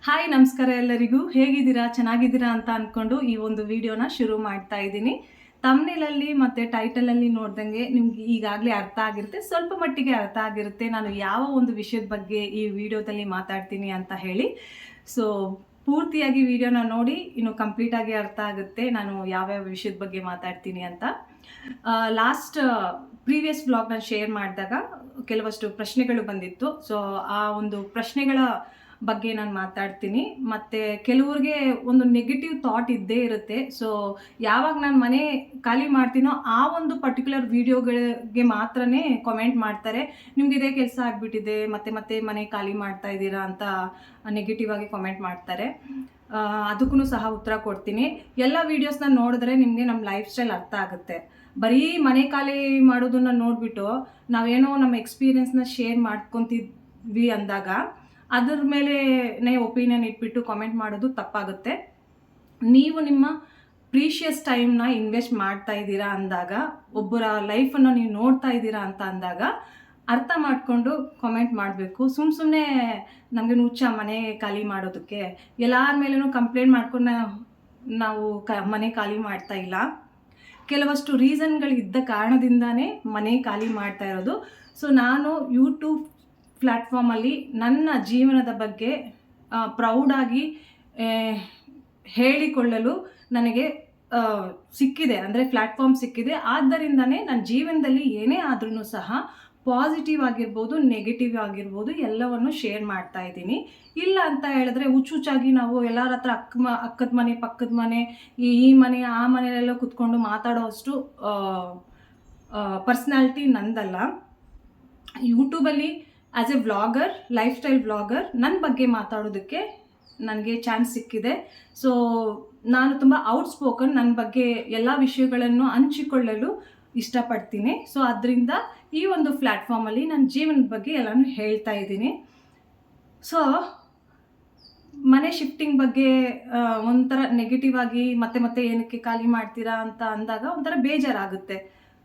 Hi ನಮಸ್ಕಾರ ಎಲ್ಲರಿಗೂ. ಹೇಗಿದ್ದೀರಾ? ಚೆನ್ನಾಗಿದ್ದೀರಾ ಅಂತ ಅಂದ್ಕೊಂಡು ಈ ಒಂದು ವಿಡಿಯೋನ ಶುರು ಮಾಡ್ತಾ ಇದ್ದೀನಿ. ತಮ್ನೇಲಲ್ಲಿ ಮತ್ತು ಟೈಟಲಲ್ಲಿ ನೋಡ್ದಂಗೆ ನಿಮ್ಗೆ ಈಗಾಗಲೇ ಅರ್ಥ ಆಗಿರುತ್ತೆ, ಸ್ವಲ್ಪ ಮಟ್ಟಿಗೆ ಅರ್ಥ ಆಗಿರುತ್ತೆ ನಾನು ಯಾವ ಒಂದು ವಿಷಯದ ಬಗ್ಗೆ ಈ ವಿಡಿಯೋದಲ್ಲಿ ಮಾತಾಡ್ತೀನಿ ಅಂತ ಹೇಳಿ. ಸೊ ಪೂರ್ತಿಯಾಗಿ ವಿಡಿಯೋನ ನೋಡಿ ಇನ್ನು ಕಂಪ್ಲೀಟಾಗಿ ಅರ್ಥ ಆಗುತ್ತೆ ನಾನು ಯಾವ್ಯಾವ ವಿಷಯದ ಬಗ್ಗೆ ಮಾತಾಡ್ತೀನಿ ಅಂತ. ಲಾಸ್ಟ್ ಪ್ರೀವಿಯಸ್ ವ್ಲಾಗ್ನ ಶೇರ್ ಮಾಡಿದಾಗ ಕೆಲವಷ್ಟು ಪ್ರಶ್ನೆಗಳು ಬಂದಿತ್ತು. ಸೊ ಆ ಒಂದು ಪ್ರಶ್ನೆಗಳ ಬಗ್ಗೆ ನಾನು ಮಾತಾಡ್ತೀನಿ. ಮತ್ತು ಕೆಲವ್ರಿಗೆ ಒಂದು ನೆಗೆಟಿವ್ ಥಾಟ್ ಇದ್ದೇ ಇರುತ್ತೆ. ಸೊ ಯಾವಾಗ ನಾನು ಮನೆ ಖಾಲಿ ಮಾಡ್ತೀನೋ ಆ ಒಂದು ಪರ್ಟಿಕ್ಯುಲರ್ ವಿಡಿಯೋಗಳಿಗೆ ಮಾತ್ರನೇ ಕಾಮೆಂಟ್ ಮಾಡ್ತಾರೆ, ನಿಮ್ಗೆ ಇದೇ ಕೆಲಸ ಆಗಿಬಿಟ್ಟಿದೆ, ಮತ್ತೆ ಮತ್ತೆ ಮನೆ ಖಾಲಿ ಮಾಡ್ತಾ ಇದ್ದೀರಾ ಅಂತ ನೆಗೆಟಿವ್ ಆಗಿ ಕಾಮೆಂಟ್ ಮಾಡ್ತಾರೆ. ಅದಕ್ಕೂ ಸಹ ಉತ್ತರ ಕೊಡ್ತೀನಿ. ಎಲ್ಲ ವೀಡಿಯೋಸ್ನ ನೋಡಿದ್ರೆ ನಿಮಗೆ ನಮ್ಮ ಲೈಫ್ ಸ್ಟೈಲ್ ಅರ್ಥ ಆಗುತ್ತೆ. ಬರೀ ಮನೆ ಖಾಲಿ ಮಾಡೋದನ್ನ ನೋಡಿಬಿಟ್ಟು ನಾವೇನೋ ನಮ್ಮ ಎಕ್ಸ್ಪೀರಿಯನ್ಸ್ನ ಶೇರ್ ಮಾಡ್ಕೊತಿದ್ವಿ ಅಂದಾಗ ಅದ್ರ ಮೇಲೆ ಒಪಿನಿಯನ್ ಇಟ್ಬಿಟ್ಟು ಕಾಮೆಂಟ್ ಮಾಡೋದು ತಪ್ಪಾಗುತ್ತೆ. ನೀವು ನಿಮ್ಮ ಪ್ರೀಷಿಯಸ್ ಟೈಮ್ನ ಇನ್ವೆಸ್ಟ್ ಮಾಡ್ತಾ ಇದ್ದೀರಾ ಅಂದಾಗ, ಒಬ್ಬರ ಲೈಫನ್ನು ನೀವು ನೋಡ್ತಾ ಇದ್ದೀರಾ ಅಂತ ಅಂದಾಗ ಅರ್ಥ ಮಾಡಿಕೊಂಡು ಕಾಮೆಂಟ್ ಮಾಡಬೇಕು. ಸುಮ್ಮನೆ ನಮಗೆ ಹುಚ್ಚ ಮನೆ ಖಾಲಿ ಮಾಡೋದಕ್ಕೆ, ಎಲ್ಲರ ಮೇಲೂ ಕಂಪ್ಲೇಂಟ್ ಮಾಡ್ಕೊಂಡು ನಾವು ಮನೆ ಖಾಲಿ ಮಾಡ್ತಾ ಇಲ್ಲ. ಕೆಲವಷ್ಟು ರೀಸನ್ಗಳಿದ್ದ ಕಾರಣದಿಂದಾನೇ ಮನೆ ಖಾಲಿ ಮಾಡ್ತಾ ಇರೋದು. ಸೊ ನಾನು ಯೂಟ್ಯೂಬ್ ಪ್ಲ್ಯಾಟ್ಫಾರ್ಮಲ್ಲಿ ನನ್ನ ಜೀವನದ ಬಗ್ಗೆ ಪ್ರೌಡಾಗಿ ಹೇಳಿಕೊಳ್ಳಲು ನನಗೆ ಸಿಕ್ಕಿದೆ, ಅಂದರೆ ಪ್ಲ್ಯಾಟ್ಫಾರ್ಮ್ ಸಿಕ್ಕಿದೆ. ಆದ್ದರಿಂದನೇ ನನ್ನ ಜೀವನದಲ್ಲಿ ಏನೇ ಆದ್ರೂ ಸಹ ಪಾಸಿಟಿವ್ ಆಗಿರ್ಬೋದು, ನೆಗೆಟಿವ್ ಆಗಿರ್ಬೋದು, ಎಲ್ಲವನ್ನು ಶೇರ್ ಮಾಡ್ತಾ ಇದ್ದೀನಿ. ಇಲ್ಲ ಅಂತ ಹೇಳಿದ್ರೆ ಹುಚ್ಚುಚ್ಚಾಗಿ ನಾವು ಎಲ್ಲರ ಹತ್ರ ಅಕ್ಕದ ಮನೆ, ಪಕ್ಕದ ಮನೆ, ಈ ಮನೆ, ಆ ಮನೆಯಲ್ಲೆಲ್ಲ ಕುತ್ಕೊಂಡು ಮಾತಾಡೋ ಅಷ್ಟು ಪರ್ಸ್ನಾಲಿಟಿ ನಂದಲ್ಲ. ಯೂಟ್ಯೂಬಲ್ಲಿ as A vlogger, life style vlogger ನನ್ನ ಬಗ್ಗೆ ಮಾತಾಡೋದಕ್ಕೆ ನನಗೆ ಚಾನ್ಸ್ ಸಿಕ್ಕಿದೆ. ಸೊ ನಾನು ತುಂಬ ಔಟ್ಸ್ಪೋಕನ್, ನನ್ನ ಬಗ್ಗೆ ಎಲ್ಲ ವಿಷಯಗಳನ್ನು ಹಂಚಿಕೊಳ್ಳಲು ಇಷ್ಟಪಡ್ತೀನಿ. ಸೊ ಅದರಿಂದ ಈ ಒಂದು ಪ್ಲ್ಯಾಟ್ಫಾರ್ಮಲ್ಲಿ ನನ್ನ ಜೀವನದ ಬಗ್ಗೆ ಎಲ್ಲನೂ ಹೇಳ್ತಾ ಇದ್ದೀನಿ. ಸೊ ಮನೆ ಶಿಫ್ಟಿಂಗ್ ಬಗ್ಗೆ ಒಂಥರ ನೆಗೆಟಿವ್ ಆಗಿ ಮತ್ತೆ ಮತ್ತೆ ಏನಕ್ಕೆ ಖಾಲಿ ಮಾಡ್ತೀರಾ ಅಂತ ಅಂದಾಗ ಒಂಥರ ಬೇಜಾರಾಗುತ್ತೆ.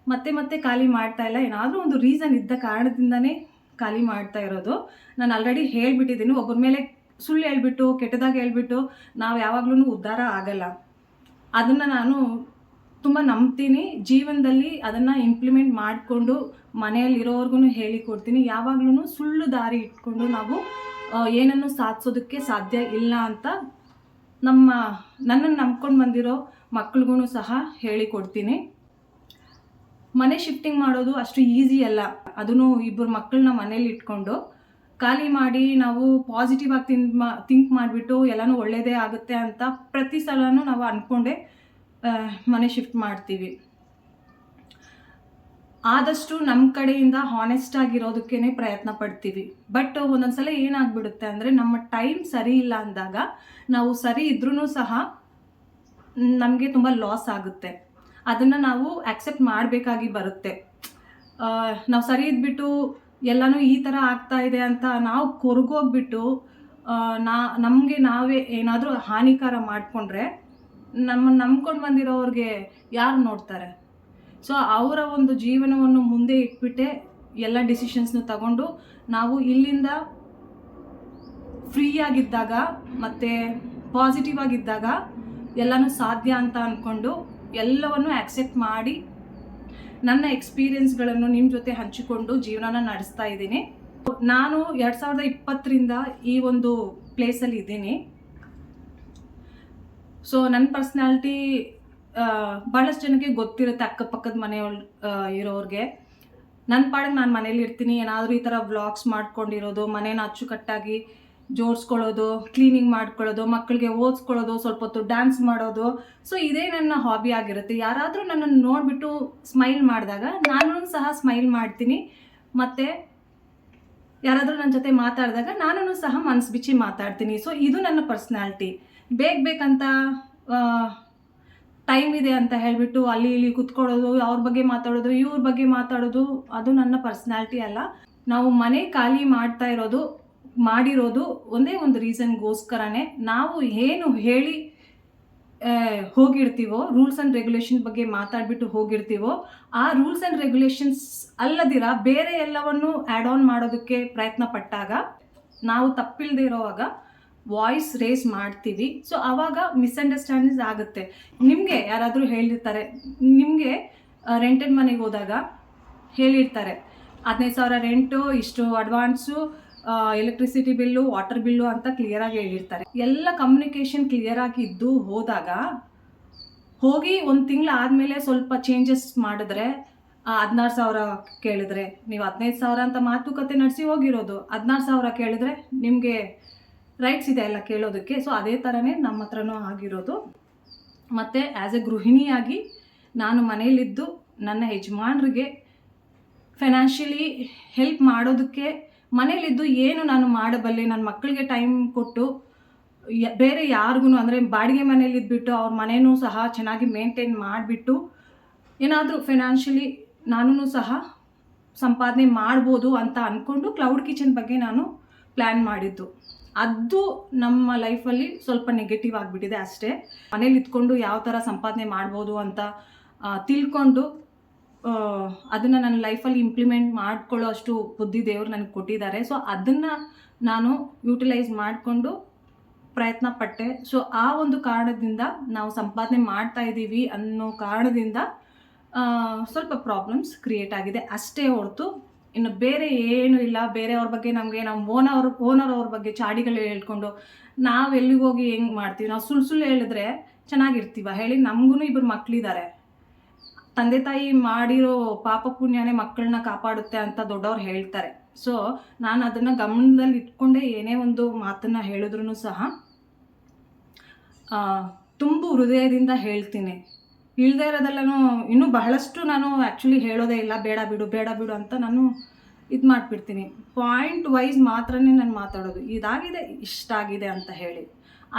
ಮತ್ತೆ ಮತ್ತೆ ಖಾಲಿ ಮಾಡ್ತಾ ಇಲ್ಲ, ಏನಾದರೂ ಒಂದು ರೀಸನ್ ಇದ್ದ ಕಾರಣದಿಂದನೇ ಖಾಲಿ ಮಾಡ್ತಾ ಇರೋದು. ನಾನು ಆಲ್ರೆಡಿ ಹೇಳ್ಬಿಟ್ಟಿದ್ದೀನಿ, ಒಬ್ಬರ ಮೇಲೆ ಸುಳ್ಳು ಹೇಳ್ಬಿಟ್ಟು, ಕೆಟ್ಟದಾಗಿ ಹೇಳ್ಬಿಟ್ಟು ನಾವು ಯಾವಾಗ್ಲೂ ಉದ್ಧಾರ ಆಗಲ್ಲ. ಅದನ್ನು ನಾನು ತುಂಬ ನಂಬ್ತೀನಿ. ಜೀವನದಲ್ಲಿ ಅದನ್ನು ಇಂಪ್ಲಿಮೆಂಟ್ ಮಾಡಿಕೊಂಡು ಮನೆಯಲ್ಲಿರೋರ್ಗು ಹೇಳಿಕೊಡ್ತೀನಿ. ಯಾವಾಗ್ಲೂ ಸುಳ್ಳು ದಾರಿ ಇಟ್ಕೊಂಡು ನಾವು ಏನನ್ನು ಸಾಧಿಸೋದಕ್ಕೆ ಸಾಧ್ಯ ಇಲ್ಲ ಅಂತ ನನ್ನನ್ನು ನಂಬ್ಕೊಂಡು ಬಂದಿರೋ ಮಕ್ಳಿಗೂ ಸಹ ಹೇಳಿಕೊಡ್ತೀನಿ. ಮನೆ ಶಿಫ್ಟಿಂಗ್ ಮಾಡೋದು ಅಷ್ಟು ಈಸಿ ಅಲ್ಲ. ಅದನ್ನು ಇಬ್ಬರು ಮಕ್ಕಳನ್ನ ಮನೇಲಿ ಇಟ್ಕೊಂಡು ಖಾಲಿ ಮಾಡಿ ನಾವು ಪಾಸಿಟಿವ್ ಆಗಿ ಥಿಂಕ್ ಮಾಡಿಬಿಟ್ಟು ಎಲ್ಲನೂ ಒಳ್ಳೆಯದೇ ಆಗುತ್ತೆ ಅಂತ ಪ್ರತಿ ಸಲನೂ ನಾವು ಅಂದ್ಕೊಂಡೆ ಮನೆ ಶಿಫ್ಟ್ ಮಾಡ್ತೀವಿ. ಆದಷ್ಟು ನಮ್ಮ ಕಡೆಯಿಂದ ಹಾನೆಸ್ಟ್ ಆಗಿರೋದಕ್ಕೇ ಪ್ರಯತ್ನ ಪಡ್ತೀವಿ. ಬಟ್ ಒಂದೊಂದ್ಸಲ ಏನಾಗ್ಬಿಡುತ್ತೆ ಅಂದರೆ ನಮ್ಮ ಟೈಮ್ ಸರಿ ಇಲ್ಲ ಅಂದಾಗ ನಾವು ಸರಿ ಇದ್ರೂ ಸಹ ನಮಗೆ ತುಂಬ ಲಾಸ್ ಆಗುತ್ತೆ. ಅದನ್ನು ನಾವು ಆಕ್ಸೆಪ್ಟ್ ಮಾಡಬೇಕಾಗಿ ಬರುತ್ತೆ. ನಾವು ಸರಿ ಇದ್ಬಿಟ್ಟು ಎಲ್ಲನೂ ಈ ಥರ ಆಗ್ತಾ ಇದೆ ಅಂತ ನಾವು ಕೊರಗೋಗ್ಬಿಟ್ಟು ನಮಗೆ ನಾವೇ ಏನಾದರೂ ಹಾನಿಕಾರ ಮಾಡಿಕೊಂಡ್ರೆ ನಮ್ಮನ್ನು ನಂಬ್ಕೊಂಡು ಬಂದಿರೋರಿಗೆ ಯಾರು ನೋಡ್ತಾರೆ? ಸೊ ಅವರ ಒಂದು ಜೀವನವನ್ನು ಮುಂದೆ ಇಟ್ಬಿಟ್ಟೆ ಎಲ್ಲ ಡಿಸಿಷನ್ಸ್ನ ತಗೊಂಡು ನಾವು ಇಲ್ಲಿಂದ ಫ್ರೀಯಾಗಿದ್ದಾಗ ಮತ್ತು ಪಾಸಿಟಿವ್ ಆಗಿದ್ದಾಗ ಎಲ್ಲನೂ ಸಾಧ್ಯ ಅಂತ ಅಂದ್ಕೊಂಡು ಎಲ್ಲವನ್ನು ಆಕ್ಸೆಪ್ಟ್ ಮಾಡಿ ನನ್ನ ಎಕ್ಸ್ಪೀರಿಯನ್ಸ್ಗಳನ್ನು ನಿಮ್ಮ ಜೊತೆ ಹಂಚಿಕೊಂಡು ಜೀವನನ ನಡೆಸ್ತಾ ಇದ್ದೀನಿ. ನಾನು 2020ರಿಂದ ಈ ಒಂದು ಪ್ಲೇಸಲ್ಲಿ ಇದ್ದೀನಿ. ಸೊ ನನ್ನ ಪರ್ಸ್ನಾಲಿಟಿ ಭಾಳಷ್ಟು ಜನಕ್ಕೆ ಗೊತ್ತಿರುತ್ತೆ, ಅಕ್ಕಪಕ್ಕದ ಮನೆಯವ್ರು ಇರೋರಿಗೆ. ನನ್ನ ಪಾಡಿಗೆ ನಾನು ಮನೇಲಿ ಇರ್ತೀನಿ, ಏನಾದರೂ ಈ ಥರ ವ್ಲಾಗ್ಸ್ ಮಾಡ್ಕೊಂಡಿರೋದು, ಮನೇನ ಅಚ್ಚುಕಟ್ಟಾಗಿ ಜೋಡಿಸ್ಕೊಳ್ಳೋದು, ಕ್ಲೀನಿಂಗ್ ಮಾಡ್ಕೊಳ್ಳೋದು, ಮಕ್ಕಳಿಗೆ ಓದಿಸ್ಕೊಳ್ಳೋದು, ಸ್ವಲ್ಪ ಹೊತ್ತು ಡ್ಯಾನ್ಸ್ ಮಾಡೋದು. ಸೊ ಇದೇ ನನ್ನ ಹಾಬಿ ಆಗಿರುತ್ತೆ. ಯಾರಾದರೂ ನನ್ನನ್ನು ನೋಡಿಬಿಟ್ಟು ಸ್ಮೈಲ್ ಮಾಡಿದಾಗ ನಾನು ಸಹ ಸ್ಮೈಲ್ ಮಾಡ್ತೀನಿ. ಮತ್ತು ಯಾರಾದರೂ ನನ್ನ ಜೊತೆ ಮಾತಾಡಿದಾಗ ನಾನು ಸಹ ಮನಸ್ಸು ಬಿಚ್ಚಿ ಮಾತಾಡ್ತೀನಿ. ಸೊ ಇದು ನನ್ನ ಪರ್ಸ್ನಾಲಿಟಿ. ಬೇಕಂತ ಟೈಮ್ ಇದೆ ಅಂತ ಹೇಳಿಬಿಟ್ಟು ಅಲ್ಲಿ ಇಲ್ಲಿ ಕುತ್ಕೊಳ್ಳೋದು, ಅವ್ರ ಬಗ್ಗೆ ಮಾತಾಡೋದು, ಇವ್ರ ಬಗ್ಗೆ ಮಾತಾಡೋದು, ಅದು ನನ್ನ ಪರ್ಸ್ನಾಲಿಟಿ ಅಲ್ಲ. ನಾವು ಮನೆ ಖಾಲಿ ಮಾಡಿರೋದು ಒಂದೇ ಒಂದು ರೀಸನ್ಗೋಸ್ಕರನೇ. ನಾವು ಏನು ಹೇಳಿ ಹೋಗಿರ್ತೀವೋ, ರೂಲ್ಸ್ ಆ್ಯಂಡ್ ರೆಗ್ಯುಲೇಷನ್ ಬಗ್ಗೆ ಮಾತಾಡ್ಬಿಟ್ಟು ಹೋಗಿರ್ತೀವೋ, ಆ ರೂಲ್ಸ್ ಆ್ಯಂಡ್ ರೆಗ್ಯುಲೇಷನ್ಸ್ ಅಲ್ಲದಿರ ಬೇರೆ ಎಲ್ಲವನ್ನು ಆ್ಯಡ್ ಆನ್ ಮಾಡೋದಕ್ಕೆ ಪ್ರಯತ್ನ ಪಟ್ಟಾಗ, ನಾವು ತಪ್ಪಿಲ್ಲದೆ ಇರೋವಾಗ ವಾಯ್ಸ್ ರೇಸ್ ಮಾಡ್ತೀವಿ. ಸೊ ಆವಾಗ ಮಿಸ್ಅಂಡರ್ಸ್ಟ್ಯಾಂಡಿಂಗ್ಸ್ ಆಗುತ್ತೆ. ನಿಮಗೆ ಯಾರಾದರೂ ಹೇಳಿರ್ತಾರೆ, ನಿಮಗೆ ರೆಂಟೆಡ್ ಮನೆಗೆ ಹೋದಾಗ ಹೇಳಿರ್ತಾರೆ 15,000 ರೆಂಟು, ಇಷ್ಟು advance, electricity bill, water bill ಅಂತ ಕ್ಲಿಯರಾಗಿ ಹೇಳಿರ್ತಾರೆ. ಎಲ್ಲ ಕಮ್ಯುನಿಕೇಷನ್ ಕ್ಲಿಯರಾಗಿ ಇದ್ದು ಹೋದಾಗ ಹೋಗಿ 1 ತಿಂಗಳು ಆದಮೇಲೆ ಸ್ವಲ್ಪ ಚೇಂಜಸ್ ಮಾಡಿದ್ರೆ 16,000 ಕೇಳಿದ್ರೆ, ನೀವು 15,000 ಅಂತ ಮಾತುಕತೆ ನಡೆಸಿ ಹೋಗಿರೋದು 16,000 ಕೇಳಿದ್ರೆ ನಿಮಗೆ ರೈಟ್ಸ್ ಇದೆ ಎಲ್ಲ ಕೇಳೋದಕ್ಕೆ. ಸೊ ಅದೇ ಥರನೇ ನಮ್ಮ ಹತ್ರನೂ ಆಗಿರೋದು. ಮತ್ತು ಆ್ಯಸ್ ಎ ಗೃಹಿಣಿಯಾಗಿ ನಾನು ಮನೆಯಲ್ಲಿದ್ದು ನನ್ನ ಯಜಮಾನ್ರಿಗೆ ಫೈನಾನ್ಷಿಯಲಿ ಹೆಲ್ಪ್ ಮಾಡೋದಕ್ಕೆ ಮನೇಲಿದ್ದು ಏನು ನಾನು ಮಾಡಬಲ್ಲೆ, ನನ್ನ ಮಕ್ಕಳಿಗೆ ಟೈಮ್ ಕೊಟ್ಟು ಬೇರೆ ಯಾರಿಗೂ ಅಂದರೆ ಬಾಡಿಗೆ ಮನೇಲಿದ್ದುಬಿಟ್ಟು ಅವ್ರ ಮನೆಯೂ ಸಹ ಚೆನ್ನಾಗಿ ಮೇಂಟೈನ್ ಮಾಡಿಬಿಟ್ಟು ಏನಾದರೂ ಫೈನಾನ್ಷಿಯಲಿ ನಾನೂ ಸಹ ಸಂಪಾದನೆ ಮಾಡ್ಬೋದು ಅಂತ ಅಂದ್ಕೊಂಡು ಕ್ಲೌಡ್ ಕಿಚನ್ ಬಗ್ಗೆ ನಾನು ಪ್ಲ್ಯಾನ್ ಮಾಡಿದ್ದು. ಅದು ನಮ್ಮ ಲೈಫಲ್ಲಿ ಸ್ವಲ್ಪ ನೆಗೆಟಿವ್ ಆಗಿಬಿಟ್ಟಿದೆ ಅಷ್ಟೇ. ಮನೇಲಿ ಇದ್ಕೊಂಡು ಯಾವ ಥರ ಸಂಪಾದನೆ ಮಾಡ್ಬೋದು ಅಂತ ತಿಳ್ಕೊಂಡು ಅದನ್ನು ನನ್ನ ಲೈಫಲ್ಲಿ ಇಂಪ್ಲಿಮೆಂಟ್ ಮಾಡ್ಕೊಳ್ಳೋ ಅಷ್ಟು ಬುದ್ಧಿ ದೇವರು ನನಗೆ ಕೊಟ್ಟಿದ್ದಾರೆ. ಸೊ ಅದನ್ನು ನಾನು ಯೂಟಿಲೈಸ್ ಮಾಡಿಕೊಂಡು ಪ್ರಯತ್ನ ಪಟ್ಟೆ. ಸೊ ಆ ಒಂದು ಕಾರಣದಿಂದ ನಾವು ಸಂಪಾದನೆ ಮಾಡ್ತಾ ಇದ್ದೀವಿ ಅನ್ನೋ ಕಾರಣದಿಂದ ಸ್ವಲ್ಪ ಪ್ರಾಬ್ಲಮ್ಸ್ ಕ್ರಿಯೇಟ್ ಆಗಿದೆ ಅಷ್ಟೇ ಹೊರತು ಇನ್ನು ಬೇರೆ ಏನೂ ಇಲ್ಲ. ಬೇರೆಯವ್ರ ಬಗ್ಗೆ ನಮಗೆ ನಮ್ಮ ಓನರ್ ಅವ್ರ ಬಗ್ಗೆ ಚಾಡಿಗಳು ಹೇಳ್ಕೊಂಡು ನಾವು ಎಲ್ಲಿಗೆ ಹೋಗಿ ಹೆಂಗೆ ಮಾಡ್ತೀವಿ, ನಾವು ಸುಳ್ಳು ಹೇಳಿದ್ರೆ ಚೆನ್ನಾಗಿರ್ತೀವ ಹೇಳಿ? ನಮಗೂ 2 ಮಕ್ಕಳಿದ್ದಾರೆ. ತಂದೆ ತಾಯಿ ಮಾಡಿರೋ ಪಾಪ ಪುಣ್ಯನೇ ಮಕ್ಕಳನ್ನ ಕಾಪಾಡುತ್ತೆ ಅಂತ ದೊಡ್ಡವ್ರು ಹೇಳ್ತಾರೆ. ಸೊ ನಾನು ಅದನ್ನು ಗಮನದಲ್ಲಿ ಇಟ್ಕೊಂಡೇ ಏನೇ ಒಂದು ಮಾತನ್ನು ಹೇಳಿದ್ರೂ ಸಹ ತುಂಬ ಹೃದಯದಿಂದ ಹೇಳ್ತೀನಿ. ಇಲ್ಲದೇ ಇರೋದೆಲ್ಲನೂ ಇನ್ನೂ ಬಹಳಷ್ಟು ನಾನು ಆ್ಯಕ್ಚುಲಿ ಹೇಳೋದೇ ಇಲ್ಲ, ಬೇಡ ಬಿಡು ಅಂತ ನಾನು ಇದು ಮಾಡಿಬಿಡ್ತೀನಿ. ಪಾಯಿಂಟ್ ವೈಸ್ ಮಾತ್ರನೇ ನಾನು ಮಾತಾಡೋದು, ಇದಾಗಿದೆ ಇಷ್ಟಾಗಿದೆ ಅಂತ ಹೇಳಿ.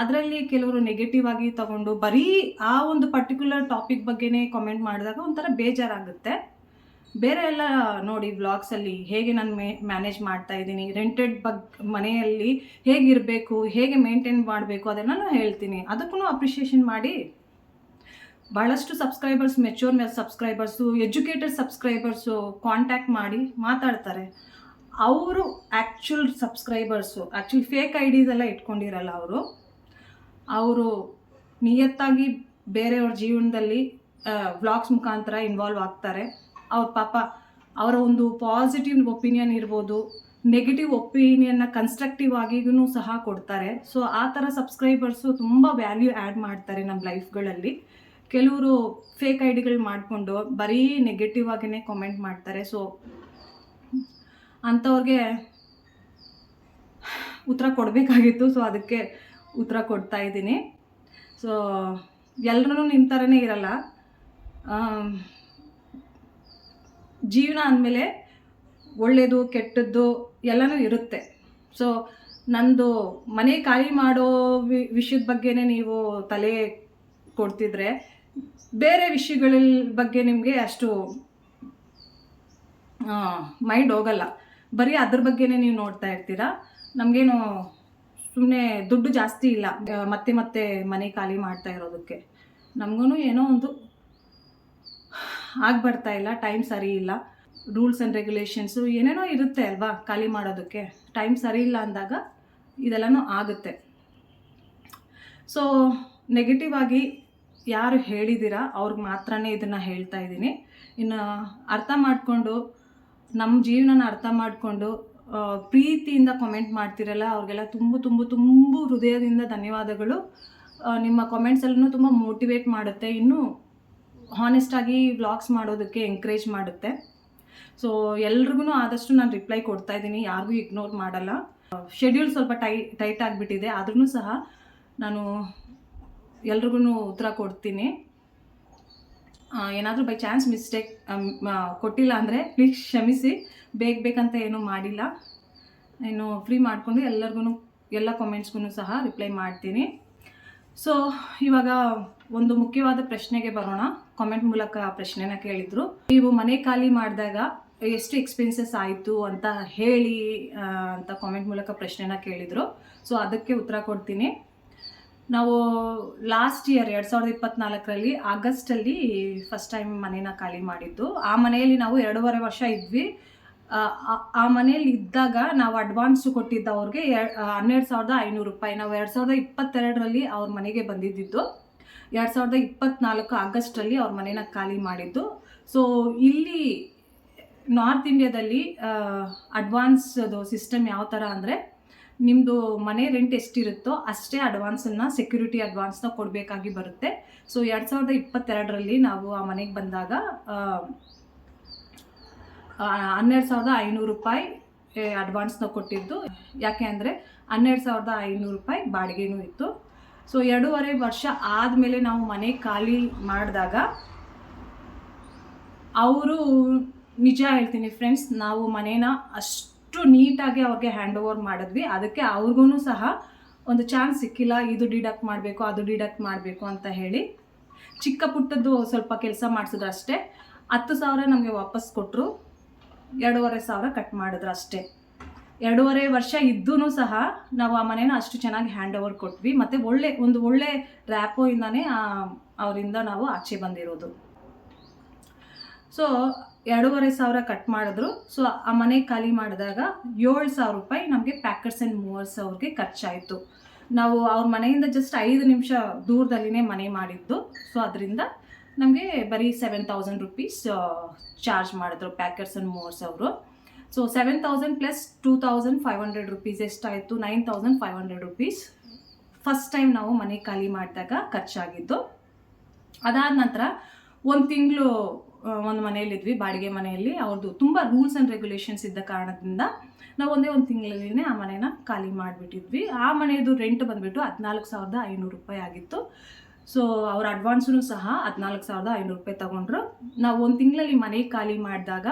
ಅದರಲ್ಲಿ ಕೆಲವರು ನೆಗೆಟಿವ್ ಆಗಿ ತಗೊಂಡು ಬರೀ ಆ ಒಂದು ಪರ್ಟಿಕ್ಯುಲರ್ ಟಾಪಿಕ್ ಬಗ್ಗೆನೇ ಕಾಮೆಂಟ್ ಮಾಡಿದಾಗ ಒಂಥರ ಬೇಜಾರಾಗುತ್ತೆ. ಬೇರೆ ಎಲ್ಲ ನೋಡಿ ವ್ಲಾಗ್ಸಲ್ಲಿ ಹೇಗೆ ನಾನು ಮ್ಯಾನೇಜ್ ಮಾಡ್ತಾ ಇದ್ದೀನಿ, ರೆಂಟೆಡ್ ಮನೆಯಲ್ಲಿ ಹೇಗಿರಬೇಕು, ಹೇಗೆ ಮೇಂಟೈನ್ ಮಾಡಬೇಕು ಅದೆಲ್ಲ ಹೇಳ್ತೀನಿ. ಅದಕ್ಕೂ ಅಪ್ರಿಷಿಯೇಷನ್ ಮಾಡಿ. ಭಾಳಷ್ಟು subscribers, mature subscribers, educated subscribers contact ಮಾಡಿ ಮಾತಾಡ್ತಾರೆ. ಅವರು ಆ್ಯಕ್ಚುಲಿ ಫೇಕ್ ಐಡೀಸ್ ಎಲ್ಲ ಇಟ್ಕೊಂಡಿರಲ್ಲ. ಅವರು ನಿಯತ್ತಾಗಿ ಬೇರೆಯವ್ರ ಜೀವನದಲ್ಲಿ ವ್ಲಾಗ್ಸ್ ಮುಖಾಂತರ ಇನ್ವಾಲ್ವ್ ಆಗ್ತಾರೆ. ಅವ್ರ ಪಾಪ ಅವರ ಒಂದು ಪಾಸಿಟಿವ್ ಒಪಿನಿಯನ್ ಇರ್ಬೋದು, ನೆಗೆಟಿವ್ ಒಪಿನಿಯನ್ನ ಕನ್ಸ್ಟ್ರಕ್ಟಿವ್ ಆಗಿಗೂ ಸಹ ಕೊಡ್ತಾರೆ. ಸೊ ಆ ಥರ ಸಬ್ಸ್ಕ್ರೈಬರ್ಸು ತುಂಬ ವ್ಯಾಲ್ಯೂ ಆ್ಯಡ್ ಮಾಡ್ತಾರೆ ನಮ್ಮ ಲೈಫ್ಗಳಲ್ಲಿ. ಕೆಲವರು ಫೇಕ್ ಐಡಿಗಳು ಮಾಡಿಕೊಂಡು ಬರೀ ನೆಗೆಟಿವ್ ಆಗಿಯೇ ಕಾಮೆಂಟ್ ಮಾಡ್ತಾರೆ. ಸೊ ಅಂಥವ್ರಿಗೆ ಉತ್ತರ ಕೊಡಬೇಕಾಗಿತ್ತು. ಸೊ ಅದಕ್ಕೆ ಉತ್ತರ ಕೊಡ್ತಾ ಇದ್ದೀನಿ. ಸೊ ಎಲ್ಲರೂ ನಿಮ್ಮ ಥರನೇ ಇರಲ್ಲ. ಜೀವನ ಅಂದಮೇಲೆ ಒಳ್ಳೆಯದು ಕೆಟ್ಟದ್ದು ಎಲ್ಲನೂ ಇರುತ್ತೆ. ಸೊ ನಂದು ಮನೆ ಖಾಲಿ ಮಾಡೋ ವಿಷಯದ ಬಗ್ಗೆನೇ ನೀವು ತಲೆ ಕೊಡ್ತಿದ್ರೆ ಬೇರೆ ವಿಷಯಗಳ ಬಗ್ಗೆ ನಿಮಗೆ ಅಷ್ಟು ಮೈಂಡ್ ಹೋಗಲ್ಲ. ಬರೀ ಅದ್ರ ಬಗ್ಗೆನೇ ನೀವು ನೋಡ್ತಾ ಇರ್ತೀರಾ. ನಮಗೇನು ಸುಮ್ಮನೆ ದುಡ್ಡು ಜಾಸ್ತಿ ಇಲ್ಲ ಮತ್ತೆ ಮನೆ ಖಾಲಿ ಮಾಡ್ತಾ ಇರೋದಕ್ಕೆ. ನಮಗೂ ಏನೋ ಒಂದು ಆಗ್ಬರ್ತಾ ಇಲ್ಲ, ಟೈಮ್ ಸರಿ ಇಲ್ಲ, ರೂಲ್ಸ್ ಆ್ಯಂಡ್ ರೆಗ್ಯುಲೇಷನ್ಸು ಏನೇನೋ ಇರುತ್ತೆ ಅಲ್ವಾ ಖಾಲಿ ಮಾಡೋದಕ್ಕೆ. ಟೈಮ್ ಸರಿ ಇಲ್ಲ ಅಂದಾಗ ಇದೆಲ್ಲನೂ ಆಗುತ್ತೆ. ಸೊ ನೆಗೆಟಿವ್ ಆಗಿ ಯಾರು ಹೇಳಿದ್ದೀರಾ ಅವ್ರಿಗೆ ಮಾತ್ರನೇ ಇದನ್ನು ಹೇಳ್ತಾ ಇದ್ದೀನಿ. ಇನ್ನು ಅರ್ಥ ಮಾಡಿಕೊಂಡು ನಮ್ಮ ಜೀವನನ ಅರ್ಥ ಮಾಡಿಕೊಂಡು ಪ್ರೀತಿಯಿಂದ ಕಾಮೆಂಟ್ ಮಾಡ್ತಿರಲ್ಲ ಅವ್ರಿಗೆಲ್ಲ ತುಂಬ ಹೃದಯದಿಂದ ಧನ್ಯವಾದಗಳು. ನಿಮ್ಮ ಕಾಮೆಂಟ್ಸಲ್ಲೂ ತುಂಬ ಮೋಟಿವೇಟ್ ಮಾಡುತ್ತೆ, ಇನ್ನೂ ಹಾನೆಸ್ಟಾಗಿ ವ್ಲಾಗ್ಸ್ ಮಾಡೋದಕ್ಕೆ ಎಂಕರೇಜ್ ಮಾಡುತ್ತೆ. ಸೊ ಎಲ್ರಿಗೂ ಆದಷ್ಟು ನಾನು ರಿಪ್ಲೈ ಕೊಡ್ತಾ ಇದ್ದೀನಿ, ಯಾರಿಗೂ ಇಗ್ನೋರ್ ಮಾಡಲ್ಲ. ಶೆಡ್ಯೂಲ್ ಸ್ವಲ್ಪ ಟೈಟ್ ಆಗಿಬಿಟ್ಟಿದೆ, ಆದ್ರೂ ಸಹ ನಾನು ಎಲ್ರಿಗೂ ಉತ್ತರ ಕೊಡ್ತೀನಿ. ಏನಾದರೂ ಬೈ ಚಾನ್ಸ್ ಮಿಸ್ಟೇಕ್ ಕೊಟ್ಟಿಲ್ಲ ಅಂದರೆ ಪ್ಲೀಸ್ ಕ್ಷಮಿಸಿ. ಬೇಕಂತ ಏನೂ ಮಾಡಿಲ್ಲ. ನಾನು ಫ್ರೀ ಮಾಡಿಕೊಂಡು ಎಲ್ಲ ಕಾಮೆಂಟ್ಸ್ಗೂ ಸಹ ರಿಪ್ಲೈ ಮಾಡ್ತೀನಿ. ಸೊ ಇವಾಗ ಒಂದು ಮುಖ್ಯವಾದ ಪ್ರಶ್ನೆಗೆ ಬರೋಣ. ಕಾಮೆಂಟ್ ಮೂಲಕ ಪ್ರಶ್ನೆನ ಕೇಳಿದರು. ನೀವು ಮನೆ ಖಾಲಿ ಮಾಡಿದಾಗ ಎಷ್ಟು ಎಕ್ಸ್ಪೆನ್ಸಸ್ ಆಯಿತು ಅಂತ ಹೇಳಿ ಅಂತ ಕಾಮೆಂಟ್ ಮೂಲಕ ಪ್ರಶ್ನೆನ ಕೇಳಿದರು. ಸೊ ಅದಕ್ಕೆ ಉತ್ತರ ಕೊಡ್ತೀನಿ. ನಾವು ಲಾಸ್ಟ್ ಇಯರ್ 2024ರಲ್ಲಿ ಆಗಸ್ಟಲ್ಲಿ ಫಸ್ಟ್ ಟೈಮ್ ಮನೇನ ಖಾಲಿ ಮಾಡಿದ್ದು. ಆ ಮನೆಯಲ್ಲಿ ನಾವು 2.5 ವರ್ಷ ಇದ್ವಿ. ಆ ಮನೆಯಲ್ಲಿ ಇದ್ದಾಗ ನಾವು ಅಡ್ವಾನ್ಸ್ ಕೊಟ್ಟಿದ್ದ ಅವ್ರಿಗೆ 12,500 ರೂಪಾಯಿ. ನಾವು 2022ರಲ್ಲಿ ಅವ್ರ ಮನೆಗೆ ಬಂದಿದ್ದು, 2024 ಆಗಸ್ಟಲ್ಲಿ ಅವ್ರ ಮನೇನ ಖಾಲಿ ಮಾಡಿದ್ದು. ಸೊ ಇಲ್ಲಿ ನಾರ್ತ್ ಇಂಡಿಯಾದಲ್ಲಿ ಅಡ್ವಾನ್ಸ್ದು ಸಿಸ್ಟಮ್ ಯಾವ ಥರ ಅಂದರೆ, ನಿಮ್ಮದು ಮನೆ ರೆಂಟ್ ಎಷ್ಟಿರುತ್ತೋ ಅಷ್ಟೇ ಅಡ್ವಾನ್ಸನ್ನು, ಸೆಕ್ಯೂರಿಟಿ ಅಡ್ವಾನ್ಸ್ನ ಕೊಡಬೇಕಾಗಿ ಬರುತ್ತೆ. ಸೊ 2022ರಲ್ಲಿ ನಾವು ಆ ಮನೆಗೆ ಬಂದಾಗ 12,500 ರೂಪಾಯಿ ಅಡ್ವಾನ್ಸ್ನ ಕೊಟ್ಟಿದ್ದು. ಯಾಕೆ ಅಂದರೆ 12,500 ರೂಪಾಯಿ ಬಾಡಿಗೆನೂ ಇತ್ತು. ಸೊ 2.5 ವರ್ಷ ಆದಮೇಲೆ ನಾವು ಮನೆ ಖಾಲಿ ಮಾಡಿದಾಗ ಅವರು, ನಿಜ ಹೇಳ್ತೀನಿ ಫ್ರೆಂಡ್ಸ್, ನಾವು ಮನೇನ ಅಷ್ಟು ನೀಟಾಗಿ ಅವ್ರಿಗೆ ಹ್ಯಾಂಡ್ ಓವರ್ ಮಾಡಿದ್ವಿ. ಅದಕ್ಕೆ ಅವ್ರಿಗೂ ಸಹ ಒಂದು ಚಾನ್ಸ್ ಸಿಕ್ಕಿಲ್ಲ, ಇದು ಡಿಡಕ್ಟ್ ಮಾಡಬೇಕು ಅದು ಡಿಡಕ್ಟ್ ಮಾಡಬೇಕು ಅಂತ ಹೇಳಿ. ಚಿಕ್ಕ ಪುಟ್ಟದ್ದು ಸ್ವಲ್ಪ ಕೆಲಸ ಮಾಡಿಸಿದ್ರು ಅಷ್ಟೇ. 10,000 ನಮಗೆ ವಾಪಸ್ ಕೊಟ್ಟರು, 2,500 ಕಟ್ ಮಾಡಿದ್ರು ಅಷ್ಟೇ. 2.5 ವರ್ಷ ಇದ್ದೂ ಸಹ ನಾವು ಆ ಮನೇನ ಅಷ್ಟು ಚೆನ್ನಾಗಿ ಹ್ಯಾಂಡ್ ಓವರ್ ಕೊಟ್ವಿ. ಮತ್ತು ಒಂದು ಒಳ್ಳೆ ರ್ಯಾಪೋಯಿಂದನೇ ಅವರಿಂದ ನಾವು ಆಚೆ ಬಂದಿರೋದು. ಸೊ 2,500 ಕಟ್ ಮಾಡಿದ್ರು. ಸೊ ಆ ಮನೆ ಖಾಲಿ ಮಾಡಿದಾಗ 7,000 ರೂಪಾಯಿ ನಮಗೆ ಪ್ಯಾಕರ್ಸ್ ಆ್ಯಂಡ್ ಮೂವರ್ಸ್ ಅವ್ರಿಗೆ ಖರ್ಚಾಯಿತು. ನಾವು ಅವ್ರ ಮನೆಯಿಂದ ಜಸ್ಟ್ 5 ನಿಮಿಷ ದೂರದಲ್ಲಿನೇ ಮನೆ ಮಾಡಿದ್ದು. ಸೊ ಅದರಿಂದ ನಮಗೆ ಬರೀ 7,000 ರೂಪೀಸ್ ಚಾರ್ಜ್ ಮಾಡಿದ್ರು ಪ್ಯಾಕರ್ಸ್ ಆ್ಯಂಡ್ ಮೂವರ್ಸ್ ಅವರು. ಸೊ 7,000 ಪ್ಲಸ್ 2,500 ರೂಪೀಸ್ ಎಷ್ಟಾಯಿತು? 9,500 ರೂಪೀಸ್ ಫಸ್ಟ್ ಟೈಮ್ ನಾವು ಮನೆ ಖಾಲಿ ಮಾಡಿದಾಗ ಖರ್ಚಾಗಿದ್ದು. ಅದಾದ ನಂತರ 1 ತಿಂಗಳು ಒಂದು ಮನೆಯಲ್ಲಿದ್ವಿ, ಬಾಡಿಗೆ ಮನೆಯಲ್ಲಿ. ಅವ್ರದ್ದು ತುಂಬ ರೂಲ್ಸ್ ಆ್ಯಂಡ್ ರೆಗ್ಯುಲೇಷನ್ಸ್ ಇದ್ದ ಕಾರಣದಿಂದ ನಾವು ಒಂದೇ 1 ತಿಂಗಳಲ್ಲಿನೇ ಆ ಮನೇನ ಖಾಲಿ ಮಾಡಿಬಿಟ್ಟಿದ್ವಿ. ಆ ಮನೆಯದು ರೆಂಟ್ ಬಂದುಬಿಟ್ಟು 14,500 ರೂಪಾಯಿ ಆಗಿತ್ತು. ಸೊ ಅವ್ರ ಅಡ್ವಾನ್ಸೂ ಸಹ 14,500 ರೂಪಾಯಿ ತೊಗೊಂಡ್ರು. ನಾವು 1 ತಿಂಗಳಲ್ಲಿ ಮನೆ ಖಾಲಿ ಮಾಡಿದಾಗ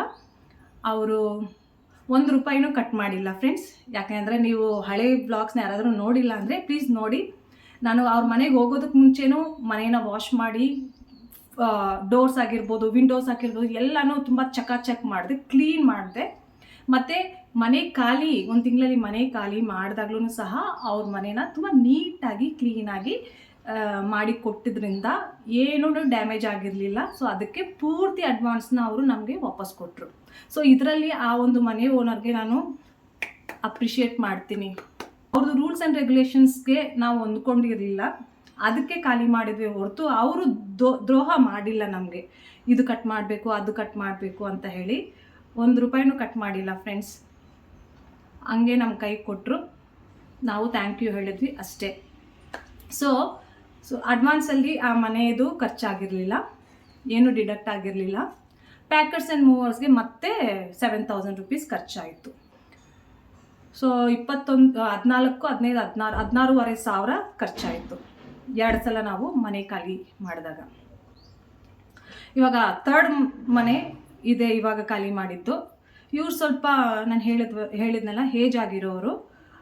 ಅವರು 1 ರೂಪಾಯಿನೂ ಕಟ್ ಮಾಡಿಲ್ಲ ಫ್ರೆಂಡ್ಸ್. ಯಾಕೆಂದರೆ ನೀವು ಹಳೆ ಬ್ಲಾಗ್ಸ್ನ ಯಾರಾದರೂ ನೋಡಿಲ್ಲ ಅಂದರೆ ಪ್ಲೀಸ್ ನೋಡಿ. ನಾನು ಅವ್ರ ಮನೆಗೆ ಹೋಗೋದಕ್ಕೆ ಮುಂಚೆನೂ ಮನೇನ ವಾಶ್ ಮಾಡಿ, ಡೋರ್ಸ್ ಆಗಿರ್ಬೋದು, ವಿಂಡೋಸ್ ಆಗಿರ್ಬೋದು, ಎಲ್ಲನೂ ತುಂಬ ಚಕಾಚಕ್ ಮಾಡಿದೆ, ಕ್ಲೀನ್ ಮಾಡಿದೆ. ಮತ್ತು ಮನೆ ಖಾಲಿ 1 ತಿಂಗಳಲ್ಲಿ ಮನೆ ಖಾಲಿ ಮಾಡಿದಾಗ್ಲೂ ಸಹ ಅವ್ರ ಮನೇನ ತುಂಬ ನೀಟಾಗಿ ಕ್ಲೀನಾಗಿ ಮಾಡಿ ಕೊಟ್ಟಿದ್ರಿಂದ ಏನೂ ಡ್ಯಾಮೇಜ್ ಆಗಿರಲಿಲ್ಲ. ಸೊ ಅದಕ್ಕೆ ಪೂರ್ತಿ ಅಡ್ವಾನ್ಸ್ನ ಅವರು ನಮಗೆ ವಾಪಸ್ ಕೊಟ್ಟರು. ಸೊ ಇದರಲ್ಲಿ ಆ ಒಂದು ಮನೆ ಓನರ್ಗೆ ನಾನು ಅಪ್ರಿಷಿಯೇಟ್ ಮಾಡ್ತೀನಿ. ಅವ್ರದ್ದು ರೂಲ್ಸ್ ಆ್ಯಂಡ್ ರೆಗ್ಯುಲೇಷನ್ಸ್ಗೆ ನಾವು ಹೊಂದ್ಕೊಂಡಿರಲಿಲ್ಲ, ಅದಕ್ಕೆ ಖಾಲಿ ಮಾಡಿದ್ವಿ ಹೊರತು ಅವರು ದ್ರೋಹ ಮಾಡಿಲ್ಲ ನಮಗೆ. ಇದು ಕಟ್ ಮಾಡಬೇಕು ಅದು ಕಟ್ ಮಾಡಬೇಕು ಅಂತ ಹೇಳಿ 1 ರೂಪಾಯಿನೂ ಕಟ್ ಮಾಡಿಲ್ಲ ಫ್ರೆಂಡ್ಸ್. ಹಂಗೆ ನಮ್ಮ ಕೈ ಕೊಟ್ಟರು, ನಾವು ಥ್ಯಾಂಕ್ ಯು ಹೇಳಿದ್ವಿ ಅಷ್ಟೇ. ಸೊ ಅಡ್ವಾನ್ಸಲ್ಲಿ ಆ ಮನೆಯದು ಖರ್ಚಾಗಿರಲಿಲ್ಲ, ಏನೂ ಡಿಡಕ್ಟ್ ಆಗಿರಲಿಲ್ಲ. ಪ್ಯಾಕರ್ಸ್ ಆ್ಯಂಡ್ ಮೂವರ್ಸ್ಗೆ ಮತ್ತೆ 7,000 ರೂಪೀಸ್ ಖರ್ಚಾಯಿತು. ಸೊ 14, 15, 16,500 ಖರ್ಚಾಯಿತು 2 ಸಲ ನಾವು ಮನೆ ಖಾಲಿ ಮಾಡಿದಾಗ. ಇವಾಗ 3rd ಮನೆ ಇದೆ ಇವಾಗ ಖಾಲಿ ಮಾಡಿದ್ದು. ಇವ್ರು ಸ್ವಲ್ಪ ನಾನು ಹೇಳಿದ್ನಲ್ಲ ಏಜ್ ಆಗಿರೋರು.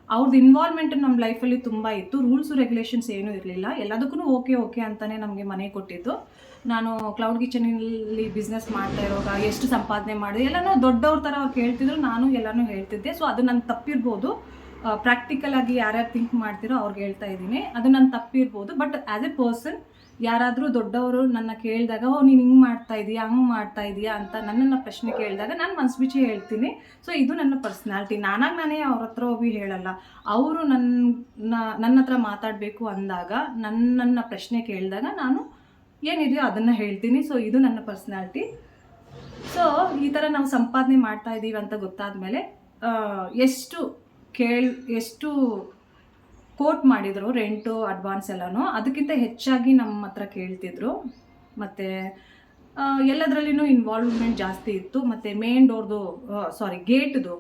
ಅವ್ರದ್ದು ಇನ್ವಾಲ್ವ್ಮೆಂಟ್ ನಮ್ಮ ಲೈಫಲ್ಲಿ ತುಂಬ ಇತ್ತು. ರೂಲ್ಸು ರೆಗ್ಯುಲೇಷನ್ಸ್ ಏನೂ ಇರಲಿಲ್ಲ, ಎಲ್ಲದಕ್ಕೂ ಓಕೆ ಅಂತಲೇ ನಮಗೆ ಮನೆ ಕೊಟ್ಟಿದ್ದು. ನಾನು ಕ್ಲೌಡ್ ಕಿಚನಲ್ಲಿ ಬಿಸ್ನೆಸ್ ಮಾಡ್ತಾ ಇರುವಾಗ ಎಷ್ಟು ಸಂಪಾದನೆ ಮಾಡಿದೆ ಎಲ್ಲನೂ ದೊಡ್ಡವ್ರ ಥರ ಅವ್ರು ಕೇಳ್ತಿದ್ರು, ನಾನು ಎಲ್ಲನೂ ಹೇಳ್ತಿದ್ದೆ. ಸೊ ಅದು ನನ್ನ ತಪ್ಪಿರ್ಬೋದು, ಪ್ರಾಕ್ಟಿಕಲಾಗಿ ಯಾರ್ಯಾರು ಥಿಂಕ್ ಮಾಡ್ತಿರೋ ಅವ್ರಿಗೆ ಹೇಳ್ತಾ ಇದ್ದೀನಿ, ಅದು ನನ್ನ ತಪ್ಪಿರ್ಬೋದು. ಬಟ್ ಆ್ಯಸ್ ಎ ಪರ್ಸನ್ ಯಾರಾದರೂ ದೊಡ್ಡವರು ನನ್ನ ಕೇಳಿದಾಗ, ನೀನು ಹಿಂಗೆ ಮಾಡ್ತಾ ಇದೀಯಾ ಹಂಗೆ ಮಾಡ್ತಾ ಇದೀಯಾ ಅಂತ ನನ್ನನ್ನು ಪ್ರಶ್ನೆ ಕೇಳಿದಾಗ ನಾನು ಮನಸ್ಸು ಬಿಚ್ಚಿ ಹೇಳ್ತೀನಿ. ಸೊ ಇದು ನನ್ನ ಪರ್ಸ್ನಾಲಿಟಿ. ನಾನೇ ಅವ್ರ ಹತ್ರ ಹೋಗಿ ಹೇಳಲ್ಲ. ಅವರು ನನ್ನ ಹತ್ರ ಮಾತಾಡಬೇಕು ಅಂದಾಗ, ನನ್ನನ್ನು ಪ್ರಶ್ನೆ ಕೇಳಿದಾಗ ನಾನು ಏನಿದೆಯೋ ಅದನ್ನು ಹೇಳ್ತೀನಿ. ಸೊ ಇದು ನನ್ನ ಪರ್ಸ್ನಾಲಿಟಿ. ಸೊ ಈ ಥರ ನಾವು ಸಂಪಾದನೆ ಮಾಡ್ತಾ ಇದ್ದೀವಿ ಅಂತ ಗೊತ್ತಾದ ಮೇಲೆ ಎಷ್ಟು ಕೋಟ್ ಮಾಡಿದರು ರೆಂಟು ಅಡ್ವಾನ್ಸ್ ಎಲ್ಲನೂ, ಅದಕ್ಕಿಂತ ಹೆಚ್ಚಾಗಿ ನಮ್ಮ ಹತ್ರ ಕೇಳ್ತಿದ್ರು. ಮತ್ತು ಎಲ್ಲದರಲ್ಲಿನೂ ಇನ್ವಾಲ್ವ್ಮೆಂಟ್ ಜಾಸ್ತಿ ಇತ್ತು. ಮತ್ತು ಮೇನ್ ಡೋರ್ದು ಗೇಟ್ದು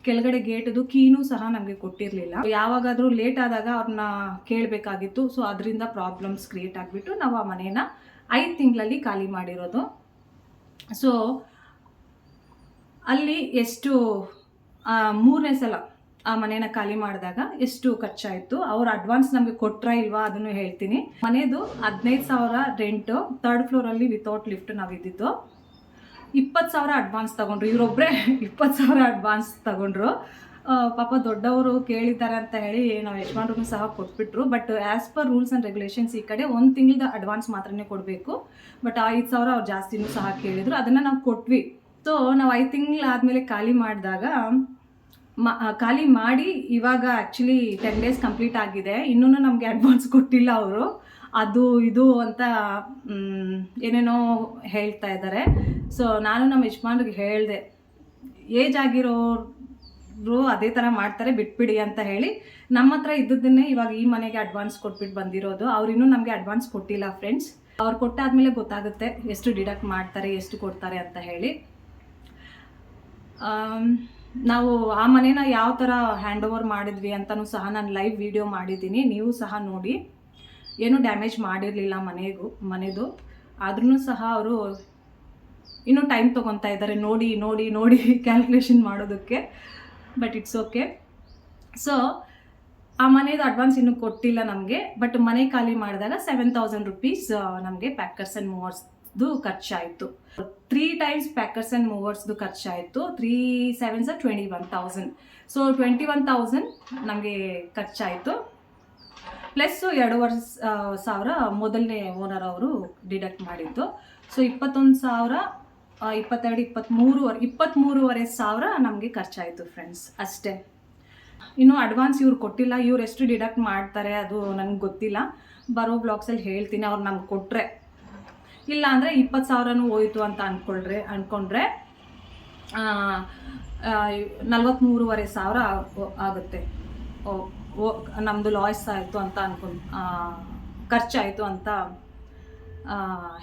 ಕೆಳಗಡೆ ಗೇಟ್ದು ಕೀನೂ ಸಹ ನಮಗೆ ಕೊಟ್ಟಿರಲಿಲ್ಲ. ಯಾವಾಗಾದರೂ ಲೇಟ್ ಆದಾಗ ಅವ್ರನ್ನ ಕೇಳಬೇಕಾಗಿತ್ತು. ಸೊ ಅದರಿಂದ ಪ್ರಾಬ್ಲಮ್ಸ್ ಕ್ರಿಯೇಟ್ ಆಗಿಬಿಟ್ಟು ನಾವು ಆ ಮನೇನ 5 ತಿಂಗಳಲ್ಲಿ ಖಾಲಿ ಮಾಡಿರೋದು. ಸೊ ಅಲ್ಲಿ ಎಷ್ಟು 3ನೇ ಸಲ ಆ ಮನೇನ ಖಾಲಿ ಮಾಡಿದಾಗ ಎಷ್ಟು ಖರ್ಚಾಯಿತು, ಅವ್ರ ಅಡ್ವಾನ್ಸ್ ನಮಗೆ ಕೊಟ್ರಾ ಇಲ್ವಾ ಅದನ್ನು ಹೇಳ್ತೀನಿ. ಮನೆಯದು 15,000 ರೆಂಟು, 3rd ಫ್ಲೋರಲ್ಲಿ ವಿತೌಟ್ ಲಿಫ್ಟ್ ನಾವು ಇದ್ದಿದ್ದು. 20,000 ಅಡ್ವಾನ್ಸ್ ತೊಗೊಂಡ್ರು, ಇವರೊಬ್ಬರೇ 20,000 ಅಡ್ವಾನ್ಸ್ ತೊಗೊಂಡ್ರು. ಪಾಪ ದೊಡ್ಡವರು ಕೇಳಿದ್ದಾರೆ ಅಂತ ಹೇಳಿ ನಾವು ಯಜಮಾನ್ರಿಗೂ ಸಹ ಕೊಟ್ಬಿಟ್ರು. But as per rules and regulations ಈ ಕಡೆ 1 ತಿಂಗಳದ ಅಡ್ವಾನ್ಸ್ ಮಾತ್ರನೇ ಕೊಡಬೇಕು. ಬಟ್ 5,000 ಅವ್ರು ಜಾಸ್ತಿನೂ ಸಹ ಕೇಳಿದರು, ಅದನ್ನು ನಾವು ಕೊಟ್ವಿ. ಸೊ ನಾವು 5 ತಿಂಗಳಾದಮೇಲೆ ಖಾಲಿ ಮಾಡಿದಾಗ ಖಾಲಿ ಮಾಡಿ ಇವಾಗ ಆ್ಯಕ್ಚುಲಿ 10 ಡೇಸ್ ಕಂಪ್ಲೀಟ್ ಆಗಿದೆ. ಇನ್ನೂ ನಮಗೆ ಅಡ್ವಾನ್ಸ್ ಕೊಟ್ಟಿಲ್ಲ ಅವರು. ಅದು ಇದು ಅಂತ ಏನೇನೋ ಹೇಳ್ತಾ ಇದ್ದಾರೆ. ಸೊ ನಾನು ನಮ್ಮ ಯಜಮಾನ್ರಿಗೆ ಹೇಳಿದೆ, ಏಜ್ ಆಗಿರೋರು ಅದೇ ಥರ ಮಾಡ್ತಾರೆ, ಬಿಟ್ಬಿಡಿ ಅಂತ ಹೇಳಿ ನಮ್ಮ ಹತ್ರ ಇದ್ದದನ್ನೇ ಇವಾಗ ಈ ಮನೆಗೆ ಅಡ್ವಾನ್ಸ್ ಕೊಟ್ಬಿಟ್ಟು ಬಂದಿರೋದು. ಅವ್ರು ಇನ್ನೂ ನಮಗೆ ಅಡ್ವಾನ್ಸ್ ಕೊಟ್ಟಿಲ್ಲ ಫ್ರೆಂಡ್ಸ್. ಅವ್ರು ಕೊಟ್ಟಾದ್ಮೇಲೆ ಗೊತ್ತಾಗುತ್ತೆ ಎಷ್ಟು ಡಿಡಕ್ಟ್ ಮಾಡ್ತಾರೆ, ಎಷ್ಟು ಕೊಡ್ತಾರೆ ಅಂತ ಹೇಳಿ. ನಾವು ಆ ಮನೇನ ಯಾವ ಥರ ಹ್ಯಾಂಡ್ ಓವರ್ ಮಾಡಿದ್ವಿ ಅಂತಲೂ ಸಹ ನಾನು ಲೈವ್ ವಿಡಿಯೋ ಮಾಡಿದ್ದೀನಿ, ನೀವು ಸಹ ನೋಡಿ. ಏನೂ ಡ್ಯಾಮೇಜ್ ಮಾಡಿರಲಿಲ್ಲ ಮನೆದು. ಆದ್ರೂ ಸಹ ಅವರು ಇನ್ನೂ ಟೈಮ್ ತೊಗೊತಾ ಇದ್ದಾರೆ ನೋಡಿ ನೋಡಿ ನೋಡಿ ಕ್ಯಾಲ್ಕುಲೇಷನ್ ಮಾಡೋದಕ್ಕೆ. But it's okay. ಸೊ ಆ ಮನೇದು ಅಡ್ವಾನ್ಸ್ ಇನ್ನೂ ಕೊಟ್ಟಿಲ್ಲ ನಮಗೆ. ಬಟ್ ಮನೆ ಖಾಲಿ ಮಾಡಿದಾಗ 7,000 rupees ನಮಗೆ ಪ್ಯಾಕರ್ಸ್ ಆ್ಯಂಡ್ ಮೂವರ್ಸ್ದು ಖರ್ಚಾಯಿತು. 3 times ಪ್ಯಾಕರ್ಸ್ ಆ್ಯಂಡ್ ಮೂವರ್ಸ್ದು ಖರ್ಚಾಯಿತು. 3 7s 21,000. ಸೊ 21,000 ನಮಗೆ ಖರ್ಚಾಯಿತು. ಪ್ಲಸ್ 2,500 ಮೊದಲನೇ ಓನರ್ ಅವರು ಡಿಡಕ್ಟ್ ಮಾಡಿದ್ದು. ಸೊ 21,000, 22, 23,500 ನಮಗೆ ಖರ್ಚಾಯಿತು ಫ್ರೆಂಡ್ಸ್, ಅಷ್ಟೇ. ಇನ್ನೂ ಅಡ್ವಾನ್ಸ್ ಇವ್ರು ಕೊಟ್ಟಿಲ್ಲ. ಇವ್ರು ಎಷ್ಟು ಡಿಡಕ್ಟ್ ಮಾಡ್ತಾರೆ ಅದು ನನಗೆ ಗೊತ್ತಿಲ್ಲ. ಬರೋ ಬ್ಲಾಗ್ಸಲ್ಲಿ ಹೇಳ್ತೀನಿ. ಅವ್ರು ನಮ್ಗೆ ಕೊಟ್ಟರೆ, ಇಲ್ಲ ಅಂದರೆ 20,000 ಹೋಯಿತು ಅಂತ ಅಂದ್ಕೊಂಡ್ರೆ 43,500 ಆಗುತ್ತೆ. ನಮ್ಮದು ಲಾಸ್ ಆಯಿತು ಅಂತ ಖರ್ಚಾಯಿತು ಅಂತ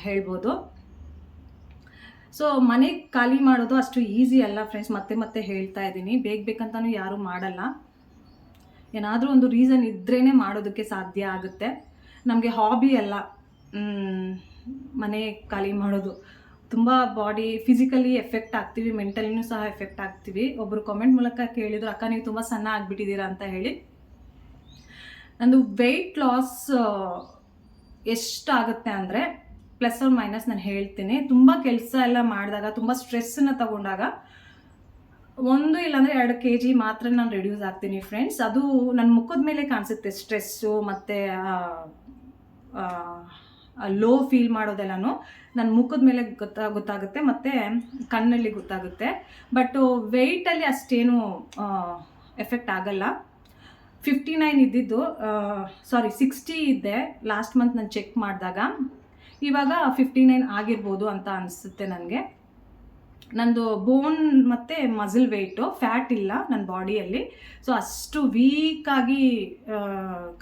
ಹೇಳ್ಬೋದು. ಸೊ ಮನೆ ಖಾಲಿ ಮಾಡೋದು ಅಷ್ಟು ಈಸಿ ಅಲ್ಲ ಫ್ರೆಂಡ್ಸ್. ಮತ್ತೆ ಹೇಳ್ತಾ ಇದ್ದೀನಿ, ಬೇಕಂತನೂ ಯಾರೂ ಮಾಡಲ್ಲ. ಏನಾದರೂ ಒಂದು ರೀಸನ್ ಇದ್ರೇ ಮಾಡೋದಕ್ಕೆ ಸಾಧ್ಯ ಆಗುತ್ತೆ. ನಮಗೆ ಹಾಬಿ ಅಲ್ಲ ಮನೆ ಖಾಲಿ ಮಾಡೋದು. ತುಂಬ ಬಾಡಿ ಫಿಸಿಕಲಿ ಎಫೆಕ್ಟ್ ಆಗ್ತೀವಿ, ಮೆಂಟಲಿನೂ ಸಹ ಎಫೆಕ್ಟ್ ಆಗ್ತೀವಿ. ಒಬ್ಬರು ಕಾಮೆಂಟ್ ಮೂಲಕ ಕೇಳಿದ್ರು, ಅಕ್ಕ ನೀವು ತುಂಬ ಸಣ್ಣ ಆಗಿಬಿಟ್ಟಿದ್ದೀರಾ ಅಂತ ಹೇಳಿ. ನಂದು ವೆಯ್ಟ್ ಲಾಸ್ ಎಷ್ಟಾಗುತ್ತೆ ಅಂದರೆ ಪ್ಲಸ್ ಆರ್ ಮೈನಸ್ ನಾನು ಹೇಳ್ತೀನಿ. ತುಂಬ ಕೆಲಸ ಎಲ್ಲ ಮಾಡಿದಾಗ, ತುಂಬ ಸ್ಟ್ರೆಸ್ಸನ್ನು ತಗೊಂಡಾಗ 1 ಇಲ್ಲಾಂದರೆ 2 kg ಮಾತ್ರ ನಾನು ರೆಡ್ಯೂಸ್ ಆಗ್ತೀನಿ ಫ್ರೆಂಡ್ಸ್. ಅದು ನನ್ನ ಮುಖದ ಮೇಲೆ ಕಾಣಿಸುತ್ತೆ. ಸ್ಟ್ರೆಸ್ಸು ಮತ್ತು ಲೋ ಫೀಲ್ ಮಾಡೋದೆಲ್ಲನೂ ನನ್ನ ಮುಖದ ಮೇಲೆ ಗೊತ್ತಾಗುತ್ತೆ ಮತ್ತು ಕಣ್ಣಲ್ಲಿ ಗೊತ್ತಾಗುತ್ತೆ. ಬಟ್ ವೆಯ್ಟಲ್ಲಿ ಅಷ್ಟೇನು ಎಫೆಕ್ಟ್ ಆಗಲ್ಲ. 59 ಇದ್ದಿದ್ದು 60 ಇದ್ದೆ ಲಾಸ್ಟ್ ಮಂತ್ ನಾನು ಚೆಕ್ ಮಾಡಿದಾಗ. ಇವಾಗ 59 ಆಗಿರ್ಬೋದು ಅಂತ ಅನಿಸುತ್ತೆ ನನಗೆ. ನಂದು ಬೋನ್ ಮತ್ತು ಮಸಲ್ ವೆಯ್ಟು, ಫ್ಯಾಟ್ ಇಲ್ಲ ನನ್ನ ಬಾಡಿಯಲ್ಲಿ. ಸೊ ಅಷ್ಟು ವೀಕಾಗಿ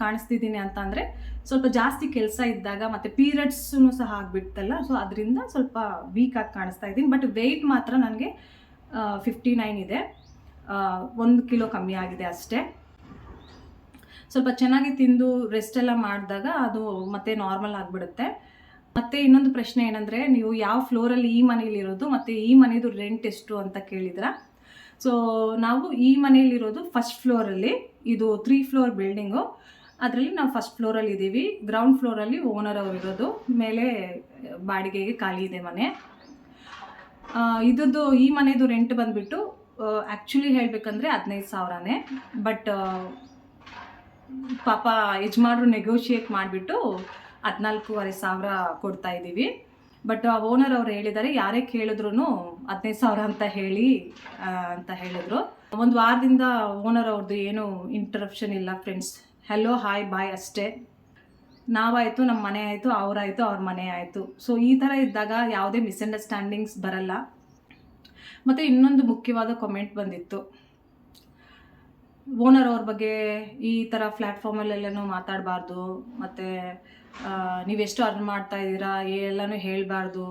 ಕಾಣಿಸ್ತಿದ್ದೀನಿ ಅಂತ ಅಂದರೆ ಸ್ವಲ್ಪ ಜಾಸ್ತಿ ಕೆಲಸ ಇದ್ದಾಗ ಮತ್ತು ಪೀರಿಯಡ್ಸೂ ಸಹ ಆಗಿಬಿಡ್ತಲ್ಲ. ಸೊ ಅದರಿಂದ ಸ್ವಲ್ಪ ವೀಕಾಗಿ ಕಾಣಿಸ್ತಾ ಇದ್ದೀನಿ. ಬಟ್ ವೆಯ್ಟ್ ಮಾತ್ರ ನನಗೆ 59 ಇದೆ. 1 ಕಿಲೋ ಕಮ್ಮಿ ಆಗಿದೆ ಅಷ್ಟೇ. ಸ್ವಲ್ಪ ಚೆನ್ನಾಗಿ ತಿಂದು ರೆಸ್ಟ್ ಎಲ್ಲ ಮಾಡಿದಾಗ ಅದು ಮತ್ತೆ ನಾರ್ಮಲ್ ಆಗಿಬಿಡುತ್ತೆ. ಮತ್ತು ಇನ್ನೊಂದು ಪ್ರಶ್ನೆ ಏನಂದರೆ, ನೀವು ಯಾವ ಫ್ಲೋರಲ್ಲಿ ಈ ಮನೇಲಿರೋದು ಮತ್ತು ಈ ಮನೆಯದು ರೆಂಟ್ ಎಷ್ಟು ಅಂತ ಕೇಳಿದ್ರ. ಸೊ ನಾವು ಈ ಮನೆಯಲ್ಲಿರೋದು ಫಸ್ಟ್ ಫ್ಲೋರಲ್ಲಿ. ಇದು 3 floor ಬಿಲ್ಡಿಂಗು. ಅದರಲ್ಲಿ ನಾವು ಫಸ್ಟ್ ಫ್ಲೋರಲ್ಲಿ ಇದ್ದೀವಿ. ಗ್ರೌಂಡ್ ಫ್ಲೋರಲ್ಲಿ ಓನರ್ ಅವರು ಇರೋದು. ಮೇಲೆ ಬಾಡಿಗೆಗೆ ಖಾಲಿ ಇದೆ ಮನೆ. ಇದ್ದದ್ದು ಈ ಮನೆಯದು ರೆಂಟ್ ಬಂದುಬಿಟ್ಟು ಆ್ಯಕ್ಚುಲಿ ಹೇಳಬೇಕಂದ್ರೆ 15,000. ಬಟ್ ಪಾಪ ಯಜಮಾನರು ನೆಗೋಷಿಯೇಟ್ ಮಾಡಿಬಿಟ್ಟು 14,500 ಕೊಡ್ತಾ ಇದ್ದೀವಿ. ಬಟ್ ಓನರ್ ಅವ್ರು ಹೇಳಿದ್ದಾರೆ, ಯಾರೇ ಕೇಳಿದ್ರು 15,000 ಅಂತ ಹೇಳಿ ಅಂತ ಹೇಳಿದ್ರು. 1 ವಾರದಿಂದ ಓನರ್ ಅವ್ರದ್ದು ಏನು ಇಂಟರಪ್ಷನ್ ಇಲ್ಲ ಫ್ರೆಂಡ್ಸ್. ಹೆಲೋ ಹಾಯ್ ಬಾಯ್ ಅಷ್ಟೇ. ನಾವಾಯಿತು, ನಮ್ಮ ಮನೆ ಆಯಿತು, ಅವರಾಯಿತು, ಅವ್ರ ಮನೆ ಆಯಿತು. ಸೊ ಈ ಥರ ಇದ್ದಾಗ ಯಾವುದೇ ಮಿಸ್ಅಂಡರ್ಸ್ಟ್ಯಾಂಡಿಂಗ್ಸ್ ಬರಲ್ಲ. ಮತ್ತು ಇನ್ನೊಂದು ಮುಖ್ಯವಾದ ಕಮೆಂಟ್ ಬಂದಿತ್ತು, ಓನರ್ ಅವ್ರ ಬಗ್ಗೆ ಈ ಥರ ಪ್ಲ್ಯಾಟ್ಫಾರ್ಮಲ್ಲೆಲ್ಲನೂ ಮಾತಾಡಬಾರ್ದು, ಮತ್ತು ನೀವೆಷ್ಟು ಅರ್ನ್ ಮಾಡ್ತಾ ಇದ್ದೀರಾ ಎಲ್ಲನೂ ಹೇಳಬಾರ್ದು,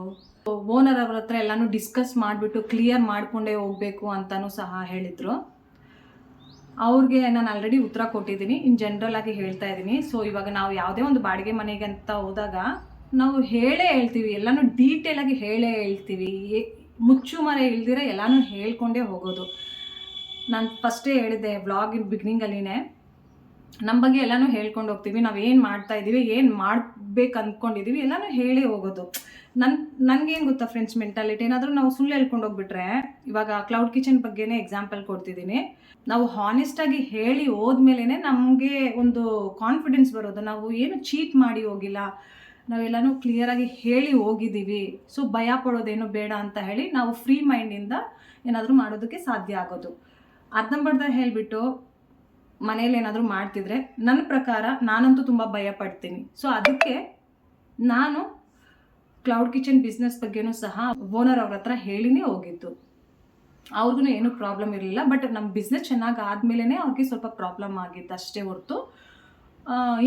ಓನರ್ ಅವ್ರ ಹತ್ರ ಎಲ್ಲನೂ ಡಿಸ್ಕಸ್ ಮಾಡಿಬಿಟ್ಟು ಕ್ಲಿಯರ್ ಮಾಡಿಕೊಂಡೇ ಹೋಗಬೇಕು ಅಂತಲೂ ಸಹ ಹೇಳಿದರು. ಅವ್ರಿಗೆ ನಾನು ಆಲ್ರೆಡಿ ಉತ್ತರ ಕೊಟ್ಟಿದ್ದೀನಿ. ಇನ್ ಜನರಲ್ ಆಗಿ ಹೇಳ್ತಾ ಇದ್ದೀನಿ. ಸೊ ಇವಾಗ ನಾವು ಯಾವುದೇ ಒಂದು ಬಾಡಿಗೆ ಮನೆಗೆ ಅಂತ ಹೋದಾಗ ನಾವು ಹೇಳ್ತೀವಿ, ಎಲ್ಲನೂ ಡೀಟೇಲಾಗಿ ಹೇಳ್ತೀವಿ. ಮುಚ್ಚು ಮರೆ ಇಲ್ದಿರ ಎಲ್ಲನೂ ಹೇಳ್ಕೊಂಡೇ ಹೋಗೋದು. ನಾನು ಫಸ್ಟೇ ಹೇಳಿದ್ದೆ ವ್ಲಾಗಿನ ಬಿಗಿನಿಂಗಲ್ಲಿನೇ, ನಮ್ಮ ಬಗ್ಗೆ ಎಲ್ಲನೂ ಹೇಳ್ಕೊಂಡು ಹೋಗ್ತೀವಿ. ನಾವು ಏನು ಮಾಡ್ತಾ ಇದ್ದೀವಿ, ಏನು ಮಾಡ್ಬೇಕು ಅಂದ್ಕೊಂಡಿದ್ದೀವಿ ಎಲ್ಲನೂ ಹೇಳೇ ಹೋಗೋದು. ನನಗೇನು ಗೊತ್ತಾ ಫ್ರೆಂಡ್ಸ್ ಮೆಂಟಾಲಿಟಿ, ಏನಾದರೂ ನಾವು ಸುಳ್ಳು ಹೇಳ್ಕೊಂಡು ಹೋಗ್ಬಿಟ್ರೆ, ಇವಾಗ ಕ್ಲೌಡ್ ಕಿಚನ್ ಬಗ್ಗೆನೇ ಎಕ್ಸಾಂಪಲ್ ಕೊಡ್ತಿದ್ದೀನಿ. ನಾವು ಹಾನೆಸ್ಟಾಗಿ ಹೇಳಿ ಹೋದ್ಮೇಲೆ ನಮಗೆ ಒಂದು ಕಾನ್ಫಿಡೆನ್ಸ್ ಬರೋದು. ನಾವು ಏನು ಚೀಟ್ ಮಾಡಿ ಹೋಗಿಲ್ಲ, ನಾವೆಲ್ಲನೂ ಕ್ಲಿಯರಾಗಿ ಹೇಳಿ ಹೋಗಿದ್ದೀವಿ. ಸೊ ಭಯ ಪಡೋದೇನು ಬೇಡ ಅಂತ ಹೇಳಿ ನಾವು ಫ್ರೀ ಮೈಂಡಿಂದ ಏನಾದರೂ ಮಾಡೋದಕ್ಕೆ ಸಾಧ್ಯ ಆಗೋದು. ಅರ್ಧಂಬರ್ಧ ಹೇಳಿಬಿಟ್ಟು ಮನೇಲಿ ಏನಾದರೂ ಮಾಡ್ತಿದ್ರೆ ನನ್ನ ಪ್ರಕಾರ ನಾನಂತೂ ತುಂಬ ಭಯ ಪಡ್ತೀನಿ. ಸೊ ಅದಕ್ಕೆ ನಾನು ಕ್ಲೌಡ್ ಕಿಚನ್ ಬಿಸ್ನೆಸ್ ಬಗ್ಗೆನೂ ಸಹ ಓನರ್ ಅವ್ರ ಹತ್ರ ಹೇಳಿನೇ ಹೋಗಿದ್ದು. ಅವ್ರಿಗೂ ಏನೂ ಪ್ರಾಬ್ಲಮ್ ಇರಲಿಲ್ಲ. ಬಟ್ ನಮ್ಮ ಬಿಸ್ನೆಸ್ ಚೆನ್ನಾಗಿ ಆದಮೇಲೆ ಅವ್ರಿಗೆ ಸ್ವಲ್ಪ ಪ್ರಾಬ್ಲಮ್ ಆಗಿತ್ತು ಅಷ್ಟೇ ಹೊರತು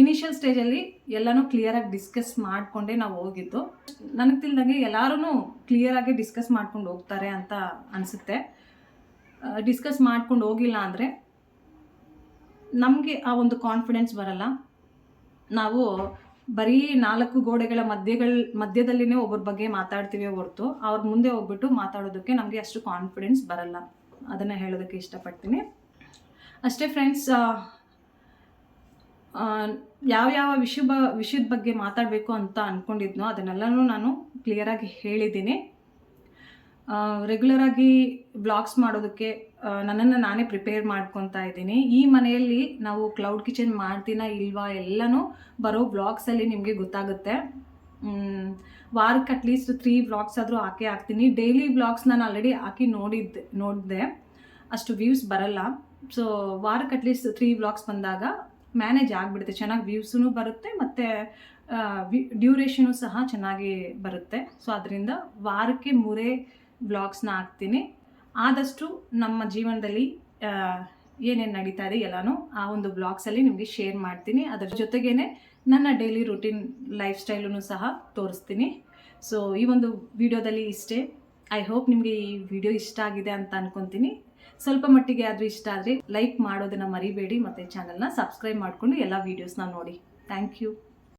ಇನಿಷಿಯಲ್ ಸ್ಟೇಜಲ್ಲಿ ಎಲ್ಲನೂ ಕ್ಲಿಯರಾಗಿ ಡಿಸ್ಕಸ್ ಮಾಡಿಕೊಂಡೇ ನಾವು ಹೋಗಿದ್ದು. ನನಗೆ ತಿಳಿದಂಗೆ ಎಲ್ಲರೂ ಕ್ಲಿಯರಾಗಿ ಡಿಸ್ಕಸ್ ಮಾಡ್ಕೊಂಡು ಹೋಗ್ತಾರೆ ಅಂತ ಅನಿಸುತ್ತೆ. ಡಿಸ್ಕಸ್ ಮಾಡ್ಕೊಂಡು ಹೋಗಿಲ್ಲ ಅಂದರೆ ನಮಗೆ ಆ ಒಂದು ಕಾನ್ಫಿಡೆನ್ಸ್ ಬರಲ್ಲ. ನಾವು ಬರೀ 4 ಗೋಡೆಗಳ ಮಧ್ಯದಲ್ಲಿನೇ ಒಬ್ಬರ ಬಗ್ಗೆ ಮಾತಾಡ್ತೀವಿ ಹೊರತು ಅವ್ರ ಮುಂದೆ ಹೋಗ್ಬಿಟ್ಟು ಮಾತಾಡೋದಕ್ಕೆ ನಮಗೆ ಅಷ್ಟು ಕಾನ್ಫಿಡೆನ್ಸ್ ಬರಲ್ಲ. ಅದನ್ನು ಹೇಳೋದಕ್ಕೆ ಇಷ್ಟಪಡ್ತೀನಿ ಅಷ್ಟೇ ಫ್ರೆಂಡ್ಸ್. ಯಾವ ವಿಷಯದ ಬಗ್ಗೆ ಮಾತಾಡಬೇಕು ಅಂತ ಅಂದ್ಕೊಂಡಿದ್ನೋ ಅದನ್ನೆಲ್ಲನೂ ನಾನು ಕ್ಲಿಯರಾಗಿ ಹೇಳಿದ್ದೀನಿ. ರೆಗ್ಯುಲರಾಗಿ ವ್ಲಾಗ್ಸ್ ಮಾಡೋದಕ್ಕೆ ನನ್ನನ್ನು ನಾನೇ ಪ್ರಿಪೇರ್ ಮಾಡ್ಕೊತಾ ಇದ್ದೀನಿ. ಈ ಮನೆಯಲ್ಲಿ ನಾವು ಕ್ಲೌಡ್ ಕಿಚನ್ ಮಾಡ್ತೀನಾ ಇಲ್ವಾ ಎಲ್ಲನೂ ಬರೋ ವ್ಲಾಗ್ಸಲ್ಲಿ ನಿಮಗೆ ಗೊತ್ತಾಗುತ್ತೆ. ವಾರಕ್ಕೆ ಅಟ್ಲೀಸ್ಟ್ 3 ವ್ಲಾಗ್ಸ್ ಆದರೂ ಹಾಕ್ತೀನಿ. ಡೈಲಿ ವ್ಲಾಗ್ಸ್ ನಾನು ಆಲ್ರೆಡಿ ಹಾಕಿ ನೋಡಿದೆ, ಅಷ್ಟು ವ್ಯೂಸ್ ಬರಲ್ಲ. ಸೊ ವಾರಕ್ಕೆ ಅಟ್ಲೀಸ್ಟ್ 3 ವ್ಲಾಗ್ಸ್ ಬಂದಾಗ ಮ್ಯಾನೇಜ್ ಆಗಿಬಿಡುತ್ತೆ. ಚೆನ್ನಾಗಿ ವ್ಯೂಸೂ ಬರುತ್ತೆ ಮತ್ತು ಡ್ಯೂರೇಷನು ಸಹ ಚೆನ್ನಾಗಿ ಬರುತ್ತೆ. ಸೊ ಅದರಿಂದ ವಾರಕ್ಕೆ 3 ವ್ಲಾಗ್ಸ್ನ ಹಾಕ್ತೀನಿ. ಆದಷ್ಟು ನಮ್ಮ ಜೀವನದಲ್ಲಿ ಏನೇನು ನಡೀತಾ ಇದೆ ಎಲ್ಲನೂ ಆ ಒಂದು ವ್ಲಾಗ್ಸಲ್ಲಿ ನಿಮಗೆ ಶೇರ್ ಮಾಡ್ತೀನಿ. ಅದರ ಜೊತೆಗೇ ನನ್ನ ಡೈಲಿ ರೂಟೀನ್ ಲೈಫ್ ಸ್ಟೈಲೂ ಸಹ ತೋರಿಸ್ತೀನಿ. ಸೊ ಈ ಒಂದು ವಿಡಿಯೋದಲ್ಲಿ ಇಷ್ಟೇ. ಐ ಹೋಪ್ ನಿಮಗೆ ಈ ವಿಡಿಯೋ ಇಷ್ಟ ಆಗಿದೆ ಅಂತ ಅಂದ್ಕೊತೀನಿ. ಸ್ವಲ್ಪ ಮಟ್ಟಿಗೆ ಆದರೂ ಇಷ್ಟ ಆದರೆ ಲೈಕ್ ಮಾಡೋದನ್ನು ಮರಿಬೇಡಿ ಮತ್ತು ಚಾನಲ್ನ ಸಬ್ಸ್ಕ್ರೈಬ್ ಮಾಡಿಕೊಂಡು ಎಲ್ಲ ವೀಡಿಯೋಸ್ನ ನೋಡಿ. Thank you.